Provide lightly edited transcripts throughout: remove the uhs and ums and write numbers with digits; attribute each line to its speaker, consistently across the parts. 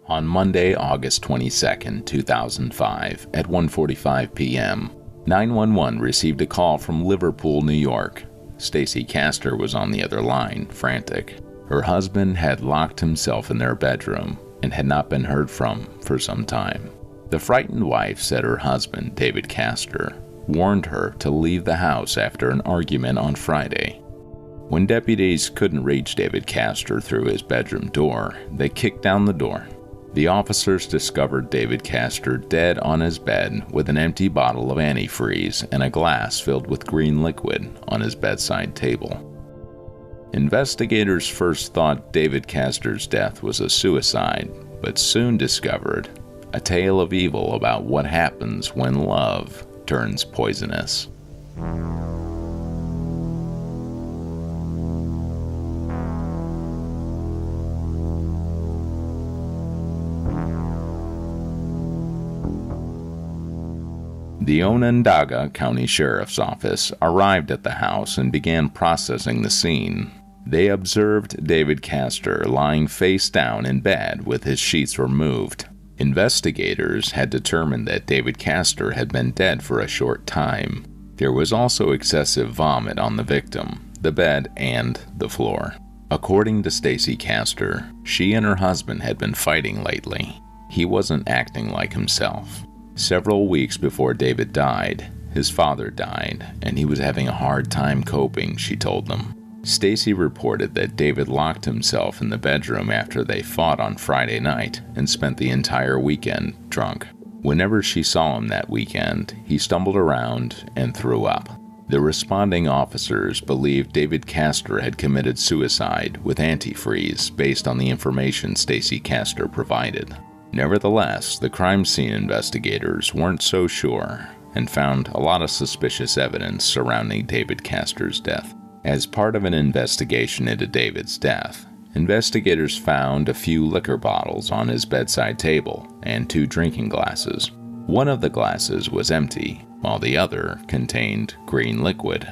Speaker 1: On Monday, August 22, 2005, at 1:45 p.m., 911 received a call from Liverpool, New York. Stacey Castor was on the other line, frantic. Her husband had locked himself in their bedroom and had not been heard from for some time. The frightened wife said her husband, David Castor, warned her to leave the house after an argument on Friday. When deputies couldn't reach David Castor through his bedroom door, they kicked down the door. The officers discovered David Castor dead on his bed with an empty bottle of antifreeze and a glass filled with green liquid on his bedside table. Investigators first thought David Castor's death was a suicide, but soon discovered a tale of evil about what happens when love turns poisonous. The Onondaga County Sheriff's Office arrived at the house and began processing the scene. They observed David Castor lying face down in bed with his sheets removed. Investigators had determined that David Castor had been dead for a short time. There was also excessive vomit on the victim, the bed, and the floor. According to Stacey Castor, she and her husband had been fighting lately. He wasn't acting like himself. Several weeks before David died, his father died, and he was having a hard time coping, she told them. Stacey reported that David locked himself in the bedroom after they fought on Friday night and spent the entire weekend drunk. Whenever she saw him that weekend, he stumbled around and threw up. The responding officers believed David Castor had committed suicide with antifreeze based on the information Stacey Castor provided. Nevertheless, the crime scene investigators weren't so sure and found a lot of suspicious evidence surrounding David Castor's death. As part of an investigation into David's death, investigators found a few liquor bottles on his bedside table and 2 drinking glasses. One of the glasses was empty, while the other contained green liquid.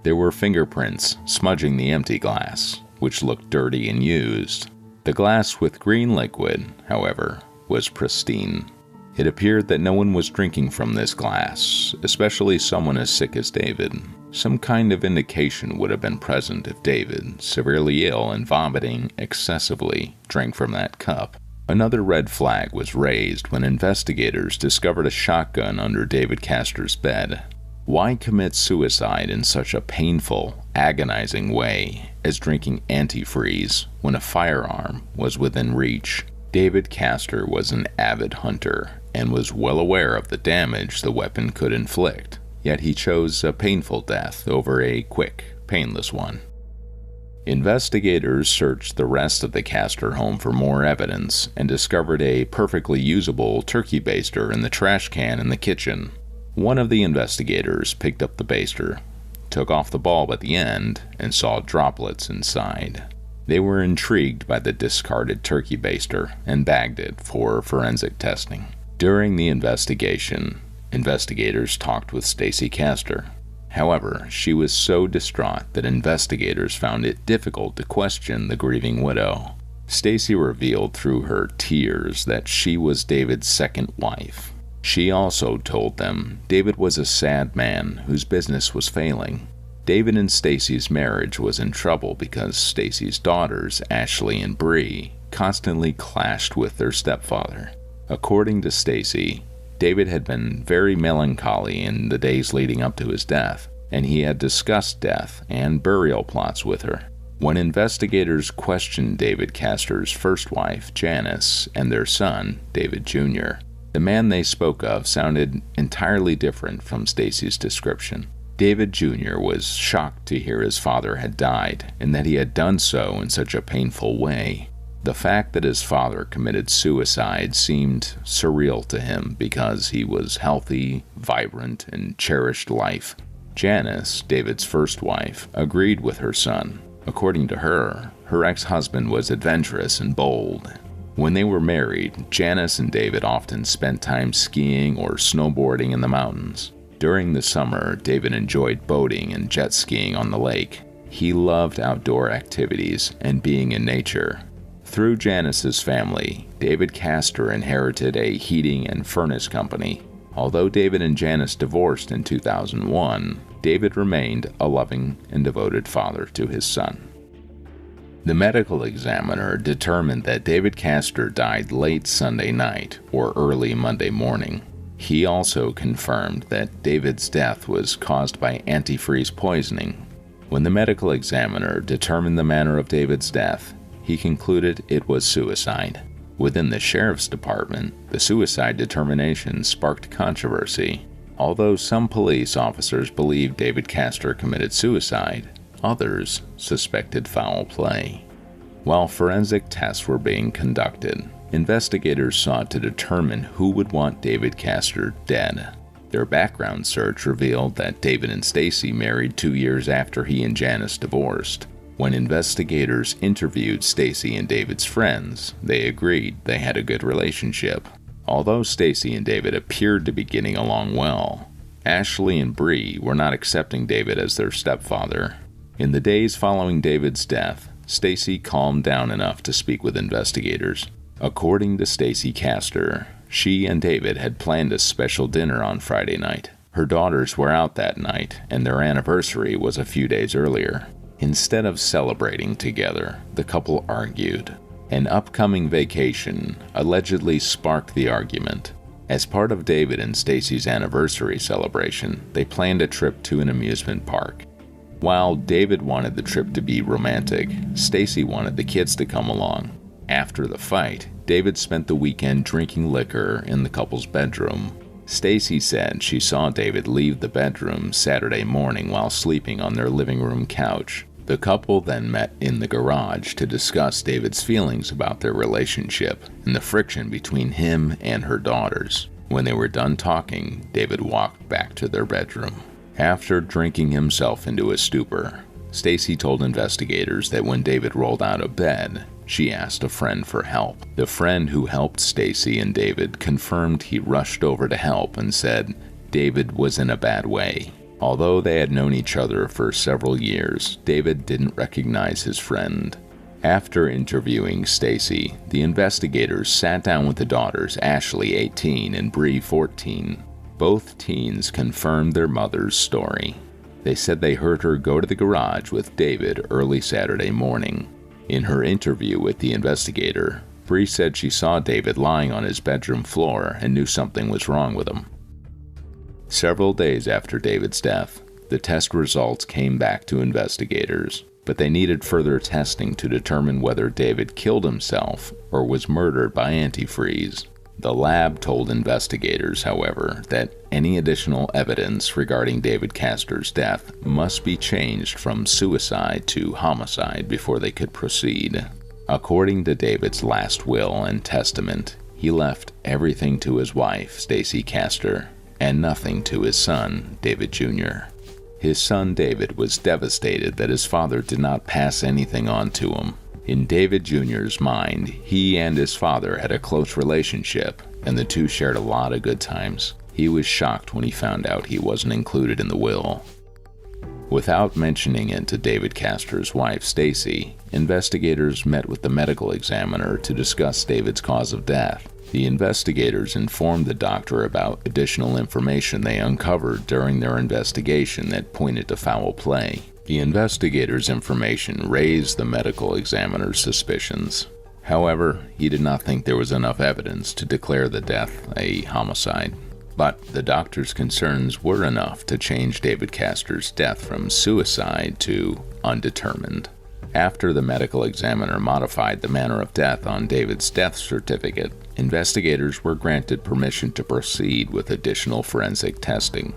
Speaker 1: There were fingerprints smudging the empty glass, which looked dirty and used. The glass with green liquid, however, was pristine. It appeared that no one was drinking from this glass, especially someone as sick as David. Some kind of indication would have been present if David, severely ill and vomiting excessively, drank from that cup. Another red flag was raised when investigators discovered a shotgun under David Castor's bed. Why commit suicide in such a painful, agonizing way as drinking antifreeze when a firearm was within reach? David Castor was an avid hunter and was well aware of the damage the weapon could inflict, yet he chose a painful death over a quick, painless one. Investigators searched the rest of the Castor home for more evidence and discovered a perfectly usable turkey baster in the trash can in the kitchen. One of the investigators picked up the baster, took off the bulb at the end, and saw droplets inside. They were intrigued by the discarded turkey baster and bagged it for forensic testing. During the investigation, investigators talked with Stacey Castor. However, she was so distraught that investigators found it difficult to question the grieving widow. Stacey revealed through her tears that she was David's second wife. She also told them David was a sad man whose business was failing. David and Stacey's marriage was in trouble because Stacey's daughters, Ashley and Bree, constantly clashed with their stepfather. According to Stacey, David had been very melancholy in the days leading up to his death, and he had discussed death and burial plots with her. When investigators questioned David Castor's first wife, Janice, and their son, David Jr., the man they spoke of sounded entirely different from Stacey's description. David Jr. was shocked to hear his father had died and that he had done so in such a painful way. The fact that his father committed suicide seemed surreal to him because he was healthy, vibrant, and cherished life. Janice, David's first wife, agreed with her son. According to her, her ex-husband was adventurous and bold. When they were married, Janice and David often spent time skiing or snowboarding in the mountains. During the summer, David enjoyed boating and jet skiing on the lake. He loved outdoor activities and being in nature. Through Janice's family, David Castor inherited a heating and furnace company. Although David and Janice divorced in 2001, David remained a loving and devoted father to his son. The medical examiner determined that David Castor died late Sunday night or early Monday morning. He also confirmed that David's death was caused by antifreeze poisoning. When the medical examiner determined the manner of David's death, he concluded it was suicide. Within the sheriff's department, the suicide determination sparked controversy. Although some police officers believed David Castor committed suicide, others suspected foul play. While forensic tests were being conducted, investigators sought to determine who would want David Castor dead. Their background search revealed that David and Stacey married 2 years after he and Janice divorced. When investigators interviewed Stacey and David's friends, they agreed they had a good relationship. Although Stacey and David appeared to be getting along well, Ashley and Bree were not accepting David as their stepfather. In the days following David's death, Stacey calmed down enough to speak with investigators. According to Stacey Castor, she and David had planned a special dinner on Friday night. Her daughters were out that night, and their anniversary was a few days earlier. Instead of celebrating together, the couple argued. An upcoming vacation allegedly sparked the argument. As part of David and Stacey's anniversary celebration, they planned a trip to an amusement park. While David wanted the trip to be romantic, Stacey wanted the kids to come along. After the fight, David spent the weekend drinking liquor in the couple's bedroom. Stacey said she saw David leave the bedroom Saturday morning while sleeping on their living room couch. The couple then met in the garage to discuss David's feelings about their relationship and the friction between him and her daughters. When they were done talking, David walked back to their bedroom. After drinking himself into a stupor, Stacey told investigators that when David rolled out of bed, she asked a friend for help. The friend who helped Stacey and David confirmed he rushed over to help and said David was in a bad way. Although they had known each other for several years, David didn't recognize his friend. After interviewing Stacey, the investigators sat down with the daughters, Ashley, 18, and Bree, 14. Both teens confirmed their mother's story. They said they heard her go to the garage with David early Saturday morning. In her interview with the investigator, Bree said she saw David lying on his bedroom floor and knew something was wrong with him. Several days after David's death, the test results came back to investigators, but they needed further testing to determine whether David killed himself or was murdered by antifreeze. The lab told investigators, however, that any additional evidence regarding David Castor's death must be changed from suicide to homicide before they could proceed. According to David's last will and testament, he left everything to his wife, Stacey Castor, and nothing to his son, David Jr. His son David was devastated that his father did not pass anything on to him. In David Jr.'s mind, he and his father had a close relationship, and the two shared a lot of good times. He was shocked when he found out he wasn't included in the will. Without mentioning it to David Castor's wife, Stacey, investigators met with the medical examiner to discuss David's cause of death. The investigators informed the doctor about additional information they uncovered during their investigation that pointed to foul play. The investigators' information raised the medical examiner's suspicions. However, he did not think there was enough evidence to declare the death a homicide. But the doctor's concerns were enough to change David Castor's death from suicide to undetermined. After the medical examiner modified the manner of death on David's death certificate, investigators were granted permission to proceed with additional forensic testing.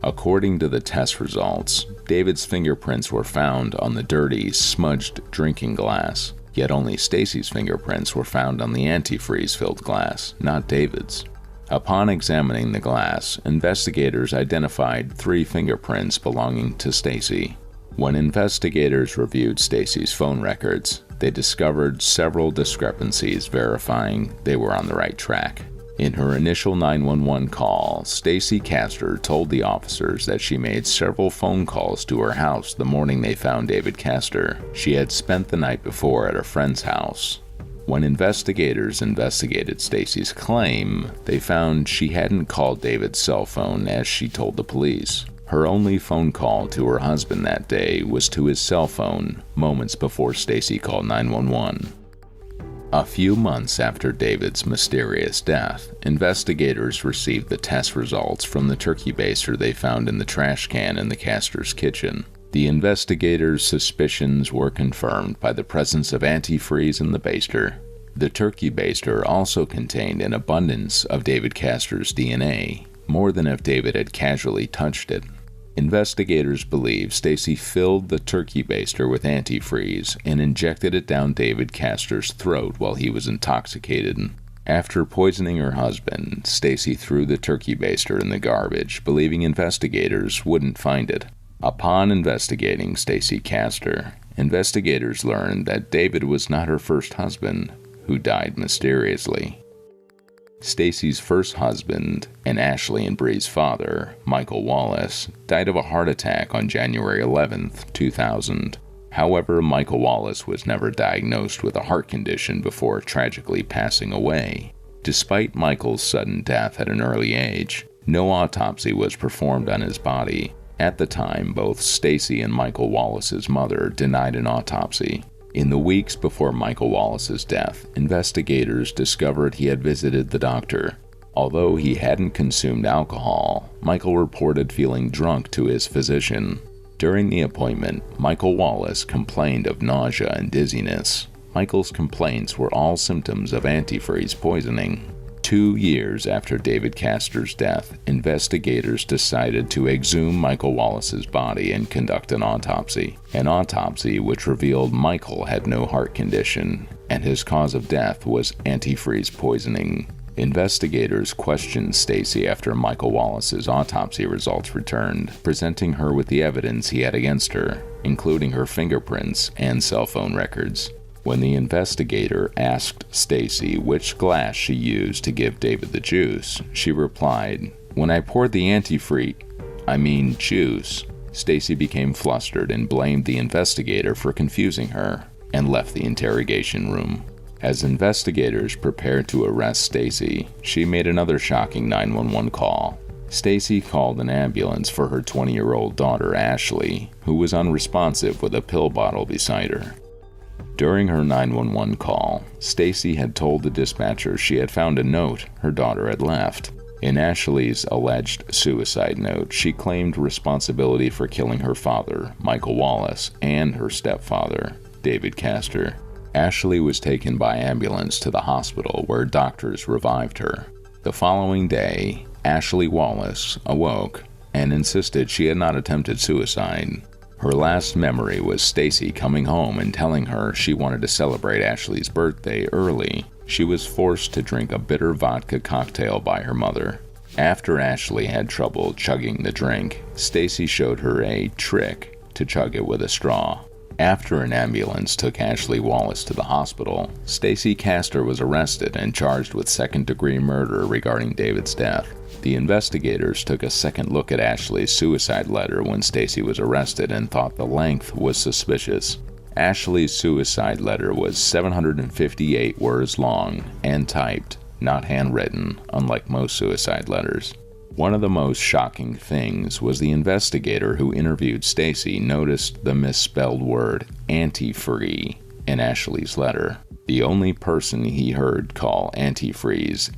Speaker 1: According to the test results, David's fingerprints were found on the dirty, smudged drinking glass, yet only Stacey's fingerprints were found on the antifreeze-filled glass, not David's. Upon examining the glass, investigators identified 3 fingerprints belonging to Stacey. When investigators reviewed Stacey's phone records, they discovered several discrepancies verifying they were on the right track. In her initial 911 call, Stacey Castor told the officers that she made several phone calls to her house the morning they found David Castor. She had spent the night before at a friend's house. When investigators investigated Stacey's claim, they found she hadn't called David's cell phone as she told the police. Her only phone call to her husband that day was to his cell phone, moments before Stacey called 911. A few months after David's mysterious death, investigators received the test results from the turkey baster they found in the trash can in the Castor's kitchen. The investigators' suspicions were confirmed by the presence of antifreeze in the baster. The turkey baster also contained an abundance of David Castor's DNA, more than if David had casually touched it. Investigators believe Stacey filled the turkey baster with antifreeze and injected it down David Castor's throat while he was intoxicated. After poisoning her husband, Stacey threw the turkey baster in the garbage, believing investigators wouldn't find it. Upon investigating Stacey Castor, investigators learned that David was not her first husband, who died mysteriously. Stacey's first husband and Ashley and Bree's father, Michael Wallace, died of a heart attack on January 11, 2000. However, Michael Wallace was never diagnosed with a heart condition before tragically passing away. Despite Michael's sudden death at an early age, no autopsy was performed on his body. At the time, both Stacey and Michael Wallace's mother denied an autopsy. In the weeks before Michael Wallace's death, investigators discovered he had visited the doctor. Although he hadn't consumed alcohol, Michael reported feeling drunk to his physician. During the appointment, Michael Wallace complained of nausea and dizziness. Michael's complaints were all symptoms of antifreeze poisoning. 2 years after David Castor's death, investigators decided to exhume Michael Wallace's body and conduct an autopsy which revealed Michael had no heart condition, and his cause of death was antifreeze poisoning. Investigators questioned Stacey after Michael Wallace's autopsy results returned, presenting her with the evidence he had against her, including her fingerprints and cell phone records. When the investigator asked Stacey which glass she used to give David the juice, she replied, "When I poured the juice." Stacey became flustered and blamed the investigator for confusing her, and left the interrogation room. As investigators prepared to arrest Stacey, she made another shocking 911 call. Stacey called an ambulance for her 20-year-old daughter Ashley, who was unresponsive with a pill bottle beside her. During her 911 call, Stacey had told the dispatcher she had found a note her daughter had left. In Ashley's alleged suicide note, she claimed responsibility for killing her father, Michael Wallace, and her stepfather, David Castor. Ashley was taken by ambulance to the hospital where doctors revived her. The following day, Ashley Wallace awoke and insisted she had not attempted suicide. Her last memory was Stacey coming home and telling her she wanted to celebrate Ashley's birthday early. She was forced to drink a bitter vodka cocktail by her mother. After Ashley had trouble chugging the drink, Stacey showed her a trick to chug it with a straw. After an ambulance took Ashley Wallace to the hospital, Stacey Castor was arrested and charged with second-degree murder regarding David's death. The investigators took a second look at Ashley's suicide letter when Stacey was arrested and thought the length was suspicious. Ashley's suicide letter was 758 words long and typed, not handwritten, unlike most suicide letters. One of the most shocking things was the investigator who interviewed Stacey noticed the misspelled word antifreeze in Ashley's letter. The only person he heard call antifreeze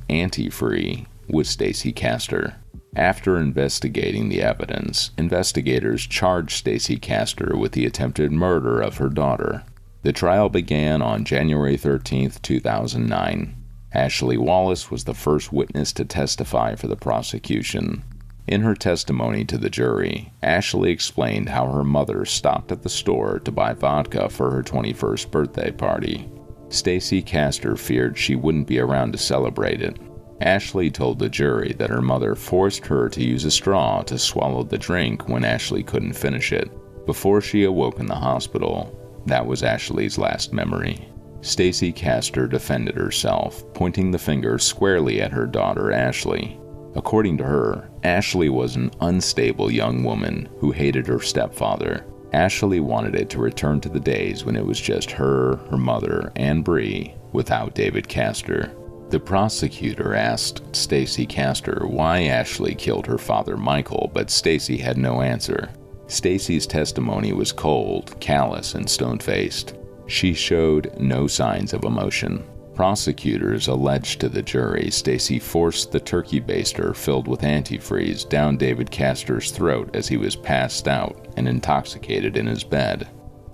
Speaker 1: was Stacey Castor. After investigating the evidence, investigators charged Stacey Castor with the attempted murder of her daughter. The trial began on January 13, 2009. Ashley Wallace was the first witness to testify for the prosecution. In her testimony to the jury, Ashley explained how her mother stopped at the store to buy vodka for her 21st birthday party. Stacey Castor feared she wouldn't be around to celebrate it. Ashley told the jury that her mother forced her to use a straw to swallow the drink when Ashley couldn't finish it. Before she awoke in the hospital, that was Ashley's last memory. Stacey Castor defended herself, pointing the finger squarely at her daughter Ashley. According to her, Ashley was an unstable young woman who hated her stepfather. Ashley wanted it to return to the days when it was just her mother, and Bree, without David Castor. The prosecutor asked Stacey Castor why Ashley killed her father Michael, but Stacey had no answer. Stacey's testimony was cold, callous, and stone-faced. She showed no signs of emotion. Prosecutors alleged to the jury Stacey forced the turkey baster filled with antifreeze down David Castor's throat as he was passed out and intoxicated in his bed.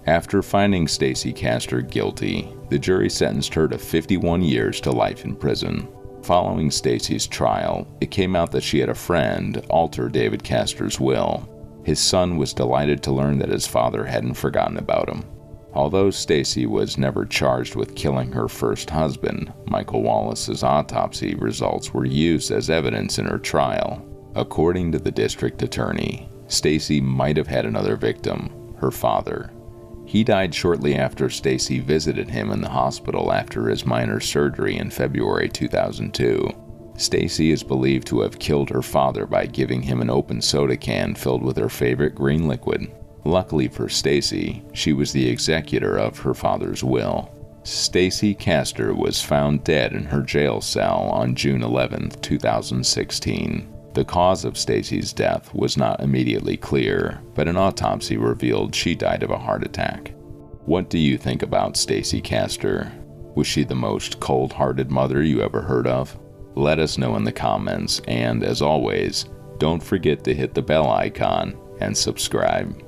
Speaker 1: After finding Stacey Castor guilty, the jury sentenced her to 51 years to life in prison. Following Stacey's trial, it came out that she had a friend alter David Castor's will. His son was delighted to learn that his father hadn't forgotten about him. Although Stacey was never charged with killing her first husband, Michael Wallace's autopsy results were used as evidence in her trial. According to the district attorney, Stacey might have had another victim, her father. He died shortly after Stacey visited him in the hospital after his minor surgery in February 2002. Stacey is believed to have killed her father by giving him an open soda can filled with her favorite green liquid. Luckily for Stacey, she was the executor of her father's will. Stacey Castor was found dead in her jail cell on June 11, 2016. The cause of Stacey's death was not immediately clear, but an autopsy revealed she died of a heart attack. What do you think about Stacey Castor? Was she the most cold-hearted mother you ever heard of? Let us know in the comments, and as always, don't forget to hit the bell icon and subscribe.